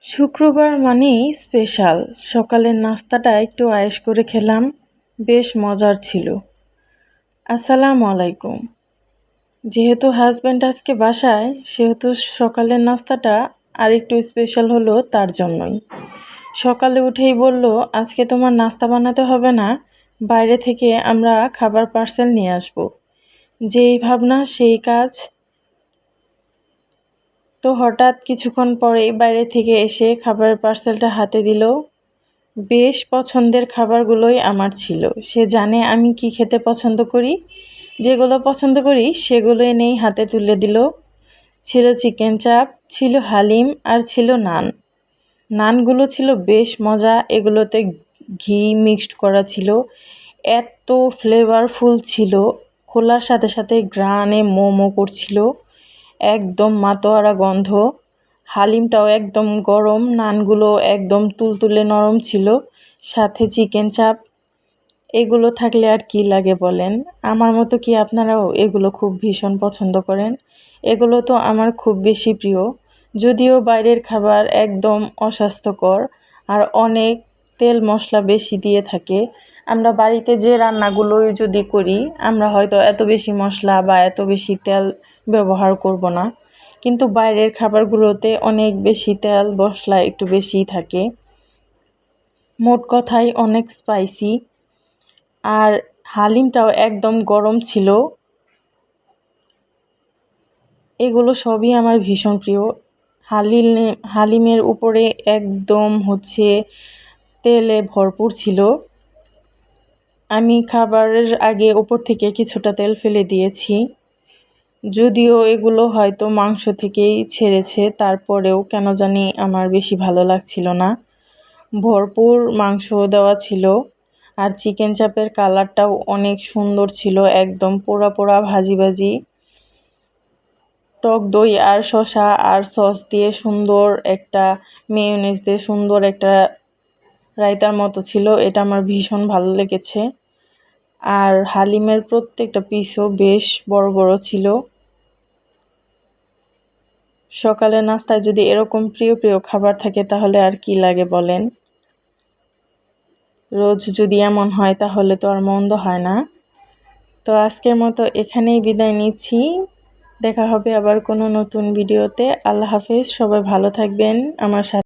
শুক্রবার মানেই স্পেশাল। সকালের নাস্তাটা একটু আয়েশ করে খেলাম, বেশ মজার ছিল। আসসালামু আলাইকুম। যেহেতু হাজব্যান্ড আজকে বাসায়, সেহেতু সকালের নাস্তাটা আর একটু স্পেশাল হলো তার জন্যই। সকালে উঠেই বলল, আজকে তোমার নাস্তা বানাতে হবে না, বাইরে থেকে আমরা খাবার পার্সেল নিয়ে আসব। যেই ভাবনা সেই কাজ। তো হঠাৎ কিছুক্ষণ পরেই বাইরে থেকে এসে খাবারের পার্সেলটা হাতে দিল। বেশ পছন্দের খাবারগুলোই আমার ছিল। সে জানে আমি কি খেতে পছন্দ করি। যেগুলো পছন্দ করি সেগুলো এনেই হাতে তুলে দিল। ছিল চিকেন চাপ, ছিল হালিম আর ছিল নান। নানগুলো ছিল বেশ মজা, এগুলোতে ঘি মিক্সড করা ছিল। এত ফ্লেভারফুল ছিল, খোলার সাথে সাথে ঘ্রাণে মোমো করছিল, একদম মাতোয়ারা গন্ধ। হালিমটাও একদম গরম, নানগুলো একদম তুলতুলে নরম ছিল, সাথে চিকেন চাপ। এগুলো থাকলে আর কি লাগে বলেন? আমার মতো কি আপনারাও এগুলো খুব ভীষণ পছন্দ করেন? এগুলো তো আমার খুব বেশি প্রিয়। যদিও বাইরের খাবার একদম অস্বাস্থ্যকর আর অনেক তেল মশলা বেশি দিয়ে থাকে। আমরা বাড়িতে যে রান্নাগুলোই যদি করি, আমরা হয়তো এত বেশি মশলা বা এত বেশি তেল ব্যবহার করব না, কিন্তু বাইরের খাবারগুলোতে অনেক বেশি তেল মশলা একটু বেশিই থাকে। মোট কথাই অনেক স্পাইসি। আর হালিমটাও একদম গরম ছিল। এগুলো সবই আমার ভীষণ প্রিয়। হালিমের উপরে একদম তেলে ভরপুর ছিল। আমি খাবারের আগে উপর থেকে কিছুটা তেল ফেলে দিয়েছি। যদিও এগুলো হয়তো মাংস থেকেই ছেড়েছে, তারপরেও কেন জানি আমার বেশি ভালো লাগছিল না। ভরপুর মাংস দেওয়া ছিল। আর চিকেন চাপের কালারটাও অনেক সুন্দর ছিল, একদম পোড়া পোড়া ভাজি ভাজি। টক দই আর শসা আর সস দিয়ে সুন্দর একটা, মেয়োনেজ দিয়ে সুন্দর একটা রায়তার মতো ছিল। এটা আমার ভীষণ ভালো লেগেছে। আর হালিমের প্রত্যেকটা পিসও বেশ বড় বড় ছিল। সকালে নাস্তায় যদি এরকম প্রিয় প্রিয় খাবার থাকে তাহলে আর কি লাগে বলেন? রোজ যদি এমন হয় তাহলে তো আর মন্দ হয় না। তো আজকের মতো এখানেই বিদায় নিচ্ছি। দেখা হবে আবার কোনো নতুন ভিডিওতে। আল্লাহ হাফেজ। সবাই ভালো থাকবেন। আমার সাথে